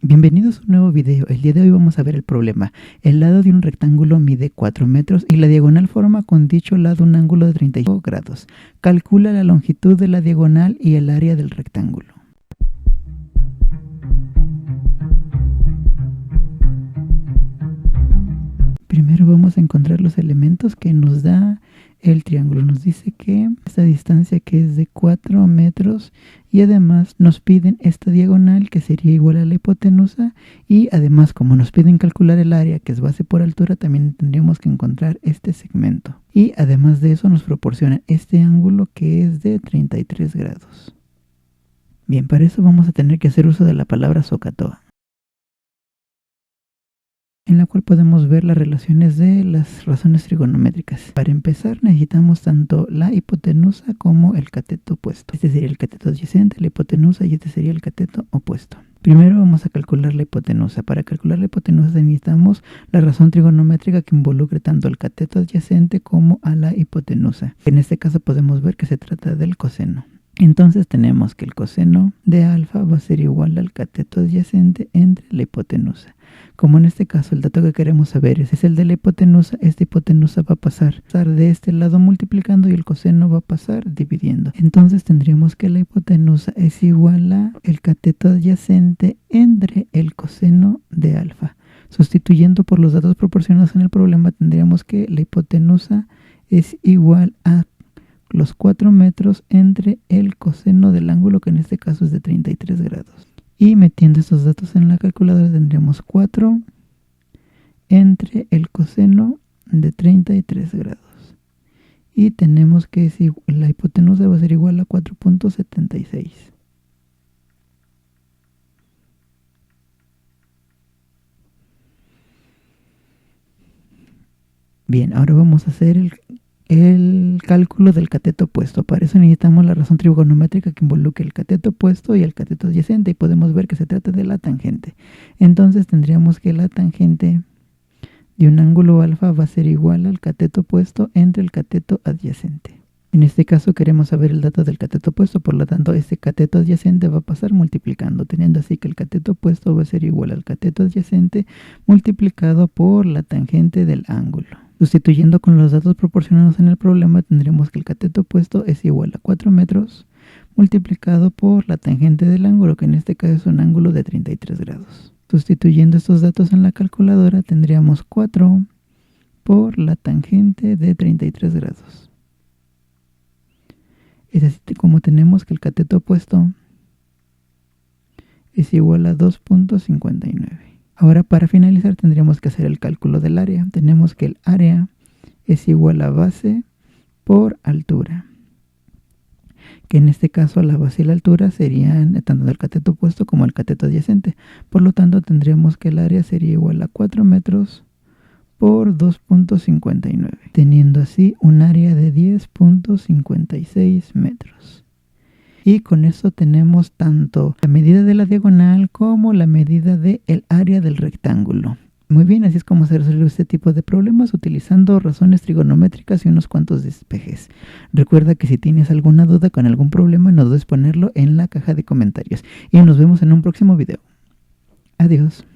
Bienvenidos a un nuevo video. El día de hoy vamos a ver el problema. El lado de un rectángulo mide 4 metros y la diagonal forma con dicho lado un ángulo de 35 grados. Calcula la longitud de la diagonal y el área del rectángulo. Primero vamos a encontrar los elementos que nos da el triángulo. Nos dice que esta distancia que es de 4 metros y además nos piden esta diagonal que sería igual a la hipotenusa, y además como nos piden calcular el área que es base por altura, también tendríamos que encontrar este segmento. Y además de eso nos proporcionan este ángulo que es de 33 grados. Bien, para eso vamos a tener que hacer uso de la palabra SOHCAHTOA, en la cual podemos ver las relaciones de las razones trigonométricas. Para empezar necesitamos tanto la hipotenusa como el cateto opuesto. Este sería el cateto adyacente, la hipotenusa, y este sería el cateto opuesto. Primero vamos a calcular la hipotenusa. Para calcular la hipotenusa necesitamos la razón trigonométrica que involucre tanto al cateto adyacente como a la hipotenusa. En este caso podemos ver que se trata del coseno. Entonces tenemos que el coseno de alfa va a ser igual al cateto adyacente entre la hipotenusa. Como en este caso el dato que queremos saber es el de la hipotenusa, esta hipotenusa va a pasar de este lado multiplicando y el coseno va a pasar dividiendo. Entonces tendríamos que la hipotenusa es igual a el cateto adyacente entre el coseno de alfa. Sustituyendo por los datos proporcionados en el problema, tendríamos que la hipotenusa es igual a los 4 metros entre el coseno del ángulo, que en este caso es de 33 grados. Y metiendo estos datos en la calculadora tendríamos 4 entre el coseno de 33 grados. Y tenemos que la hipotenusa va a ser igual a 4.76. Bien, ahora vamos a hacer el cálculo del cateto opuesto. Para eso necesitamos la razón trigonométrica que involucre el cateto opuesto y el cateto adyacente, y podemos ver que se trata de la tangente. Entonces tendríamos que la tangente de un ángulo alfa va a ser igual al cateto opuesto entre el cateto adyacente. En este caso queremos saber el dato del cateto opuesto, por lo tanto este cateto adyacente va a pasar multiplicando, teniendo así que el cateto opuesto va a ser igual al cateto adyacente multiplicado por la tangente del ángulo. Sustituyendo con los datos proporcionados en el problema, tendremos que el cateto opuesto es igual a 4 metros multiplicado por la tangente del ángulo, que en este caso es un ángulo de 33 grados. Sustituyendo estos datos en la calculadora, tendríamos 4 por la tangente de 33 grados. Es así como tenemos que el cateto opuesto es igual a 2.59. Ahora, para finalizar, tendríamos que hacer el cálculo del área. Tenemos que el área es igual a base por altura, que en este caso la base y la altura serían tanto del cateto opuesto como el cateto adyacente. Por lo tanto, tendríamos que el área sería igual a 4 metros por 2.59, teniendo así un área de 10.56 metros. Y con eso tenemos tanto la medida de la diagonal como la medida del área del rectángulo. Muy bien, así es como se resuelve este tipo de problemas utilizando razones trigonométricas y unos cuantos despejes. Recuerda que si tienes alguna duda con algún problema, no dudes ponerlo en la caja de comentarios. Y nos vemos en un próximo video. Adiós.